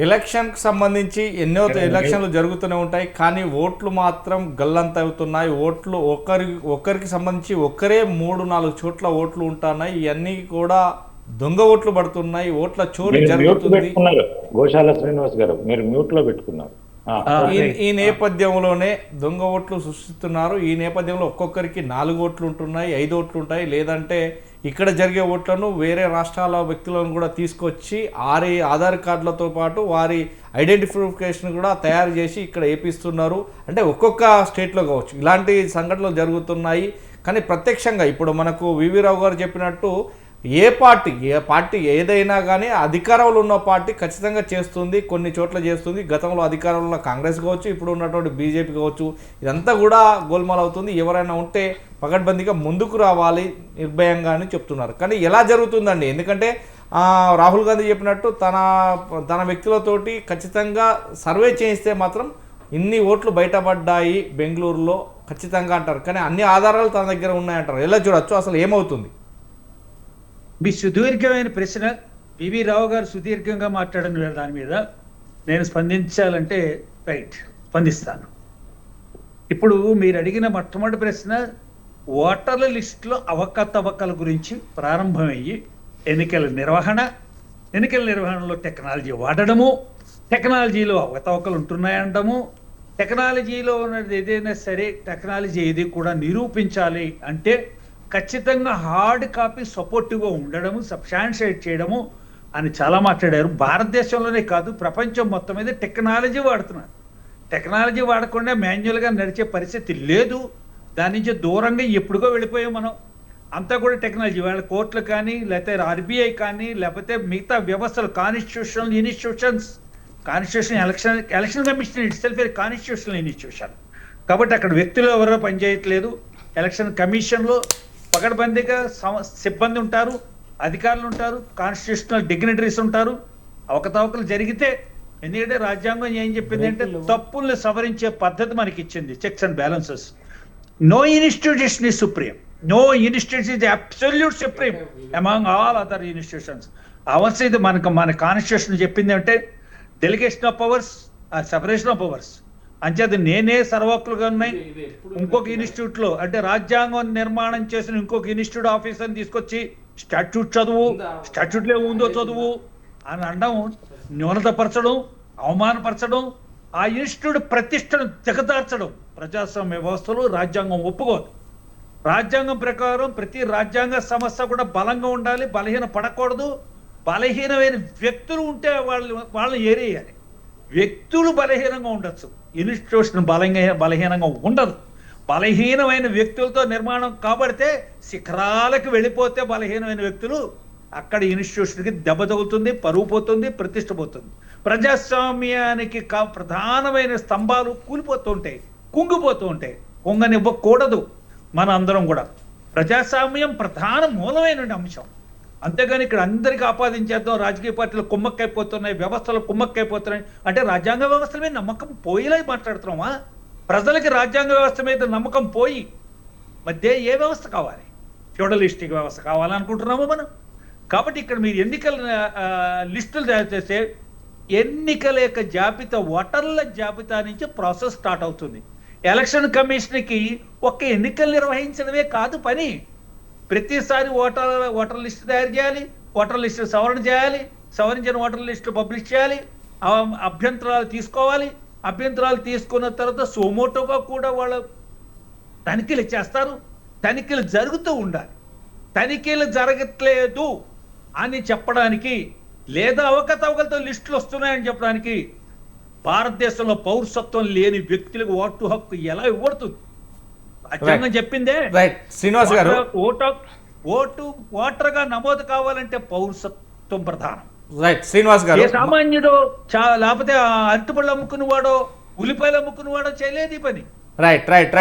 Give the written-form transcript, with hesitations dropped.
ఎలక్షన్కి సంబంధించి ఎన్నో ఎలక్షన్లు జరుగుతూనే ఉంటాయి, కానీ ఓట్లు మాత్రం గల్లంత అవుతున్నాయి. ఓట్లు ఒక్కరికి సంబంధించి ఒక్కరే 3-4 చోట్ల ఓట్లు ఉంటున్నాయి. ఇవన్నీ కూడా దొంగ ఓట్లు పడుతున్నాయి. ఓట్ల చోరీ జరుగుతుంది. గోశాల శ్రీనివాస్ గారు, మీరు మ్యూట్ లో పెట్టుకున్నారు. ఈ నేపథ్యంలోనే దొంగ ఓట్లు సృష్టిస్తున్నారు. ఈ నేపథ్యంలో ఒక్కొక్కరికి 4 ఓట్లు ఉంటున్నాయి, 5 ఓట్లు ఉంటాయి. లేదంటే ఇక్కడ జరిగే ఓట్లను వేరే రాష్ట్రాల వ్యక్తులను కూడా తీసుకొచ్చి వారి ఆధార్ కార్డులతో పాటు వారి ఐడెంటిఫికేషన్ కూడా తయారు చేసి ఇక్కడ వేపిస్తున్నారు. అంటే ఒక్కొక్క స్టేట్లో కావచ్చు ఇలాంటి సంఘటనలు జరుగుతున్నాయి. కానీ ప్రత్యక్షంగా ఇప్పుడు మనకు వివి రావు గారు చెప్పినట్టు ఏ పార్టీ ఏదైనా కానీ అధికారంలో ఉన్న పార్టీ ఖచ్చితంగా చేస్తుంది, కొన్ని చోట్ల చేస్తుంది. గతంలో అధికారంలో ఉన్న కాంగ్రెస్ కావచ్చు, ఇప్పుడు ఉన్నటువంటి బీజేపీ కావచ్చు, ఇదంతా కూడా గోల్మాల్ అవుతుంది. ఎవరైనా ఉంటే పకడ్బందీగా ముందుకు రావాలి నిర్భయంగా అని చెప్తున్నారు. కానీ ఎలా జరుగుతుందండి? ఎందుకంటే రాహుల్ గాంధీ చెప్పినట్టు తన వ్యక్తులతోటి ఖచ్చితంగా సర్వే చేయిస్తే మాత్రం ఇన్ని ఓట్లు బయటపడ్డాయి బెంగళూరులో ఖచ్చితంగా అంటారు. కానీ అన్ని ఆధారాలు తన దగ్గర ఉన్నాయంటారు. ఎలా చూడొచ్చు, అసలు ఏమవుతుంది? మీ సుదీర్ఘమైన ప్రశ్న వివి రావు గారు సుదీర్ఘంగా మాట్లాడిన దాని మీద నేను స్పందించాలంటే స్పందిస్తాను. ఇప్పుడు మీరు అడిగిన మొట్టమొదటి ప్రశ్న ఓటర్ల లిస్టులో అవకతవకల గురించి ప్రారంభమయ్యి ఎన్నికల నిర్వహణలో టెక్నాలజీ వాడడము, టెక్నాలజీలో అవకతవకలు ఉంటున్నాయనడము, టెక్నాలజీలో ఉన్నది ఏదైనా సరే టెక్నాలజీ ఏది కూడా నిరూపించాలి అంటే ఖచ్చితంగా హార్డ్ కాపీ సపోర్టివ్గా ఉండడము, సబ్స్టాన్షియేట్ చేయడము అని చాలా మాట్లాడారు. భారతదేశంలోనే కాదు ప్రపంచం మొత్తం మీద టెక్నాలజీ వాడుతున్నారు. టెక్నాలజీ వాడకుండా మాన్యువల్గా నడిచే పరిస్థితి లేదు. దాని నుంచి దూరంగా ఎప్పుడుగో వెళ్ళిపోయాం మనం. అంతా కూడా టెక్నాలజీ, వాళ్ళ కోర్టులు కానీ లేకపోతే ఆర్బీఐ కానీ లేకపోతే మిగతా వ్యవస్థలు, constitutional election commission it self constitutional institution. కాబట్టి అక్కడ వ్యక్తులు ఎవరో పనిచేయట్లేదు. ఎలక్షన్ కమిషన్లో పకడ్బందీగా సిబ్బంది ఉంటారు, అధికారులు ఉంటారు, కాన్స్టిట్యూషనల్ డిగ్నిటరీస్ ఉంటారు. అవకతవకలు జరిగితే, ఎందుకంటే రాజ్యాంగం ఏం చెప్పింది అంటే తప్పుల్ని సవరించే పద్ధతి మనకి ఇచ్చింది, checks and balances. No institution is supreme, no institution is absolute supreme among all other institutions. అవసరం ఇది మన కాన్స్టిట్యూషన్ చెప్పింది అంటే delegation of powers, separation of powers. అంచేది నేనే సర్వకులుగా ఉన్నాయి. ఇంకొక ఇన్స్టిట్యూట్లో అంటే రాజ్యాంగం నిర్మాణం చేసిన ఇంకొక ఇన్స్టిట్యూట్ ఆఫీసర్ని తీసుకొచ్చి స్టాట్యూట్లో ఉందో చదువు అని అనడం, న్యూనతపరచడం, అవమానపరచడం, ఆ ఇన్స్టిట్యూట్ ప్రతిష్టను దిగదార్చడం ప్రజాస్వామ్య వ్యవస్థలో రాజ్యాంగం ఒప్పుకోదు. రాజ్యాంగం ప్రకారం ప్రతి రాజ్యాంగ సంస్థ కూడా బలంగా ఉండాలి, బలహీన పడకూడదు. బలహీనమైన వ్యక్తులు ఉంటే వాళ్ళని ఏరేయాలి. వ్యక్తులు బలహీనంగా ఉండొచ్చు, ఇన్స్టిట్యూషన్ బలహీనంగా ఉండదు. బలహీనమైన వ్యక్తులతో నిర్మాణం కాబడితే శిఖరాలకు వెళ్ళిపోతే బలహీనమైన వ్యక్తులు అక్కడ ఇన్స్టిట్యూషన్కి దెబ్బ తగులుతుంది, పరువు పోతుంది, ప్రతిష్ట పోతుంది. ప్రజాస్వామ్యానికి ప్రధానమైన స్తంభాలు కూలిపోతుంటాయి, కుంగిపోతూ ఉంటాయి. కుంగనివ్వకూడదు. మన అందరం కూడా ప్రజాస్వామ్యం ప్రధాన మూలమైన అంశం. అంతేగాని ఇక్కడ అందరికీ ఆపాదించేద్దాం, రాజకీయ పార్టీలు కుమ్మక్కైపోతున్నాయి, వ్యవస్థలు కుమ్మక్కైపోతున్నాయి అంటే రాజ్యాంగ వ్యవస్థల మీద నమ్మకం పోయేలా మాట్లాడుతున్నామా? ప్రజలకి రాజ్యాంగ వ్యవస్థ మీద నమ్మకం పోయి మధ్య ఏ వ్యవస్థ కావాలి? ఫ్యూడలిస్టిక్ వ్యవస్థ కావాలనుకుంటున్నామా మనం? కాబట్టి ఇక్కడ మీరు ఎన్నికల లిస్టులు తయారు చేస్తే ఎన్నికల యొక్క జాబితా, ఓటర్ల జాబితా నుంచి ప్రాసెస్ స్టార్ట్ అవుతుంది. ఎలక్షన్ కమిషన్కి ఒక్క ఎన్నికలు నిర్వహించడమే కాదు పని. ప్రతిసారి ఓటర్ లిస్టు తయారు చేయాలి, ఓటర్ లిస్టు సవరణ చేయాలి, సవరించిన ఓటర్ లిస్టు పబ్లిష్ చేయాలి, అభ్యంతరాలు తీసుకోవాలి. అభ్యంతరాలు తీసుకున్న తర్వాత సోమోటోగా కూడా వాళ్ళు తనిఖీలు చేస్తారు. తనిఖీలు జరుగుతూ ఉండాలి. తనిఖీలు జరగట్లేదు అని చెప్పడానికి లేదా అవకతవకలతో లిస్టులు వస్తున్నాయని చెప్పడానికి భారతదేశంలో పౌరసత్వం లేని వ్యక్తులకు ఓటు హక్కు ఎలా ఇవ్వబడుతుంది? రాజ్యాంగం చెప్పిందే. శ్రీనివాస్ గారు, ఓటర్గా నమోదు కావాలంటే పౌరసత్వం ప్రధానం. శ్రీనివాస్ గారు, ఏ సామాన్యుడో లేకపోతే అరటిపళ్ళు అమ్ముకునేవాడో ఉల్లిపాయలు అమ్ముకునేవాడో చేయలేదు ఈ పని. రైట్.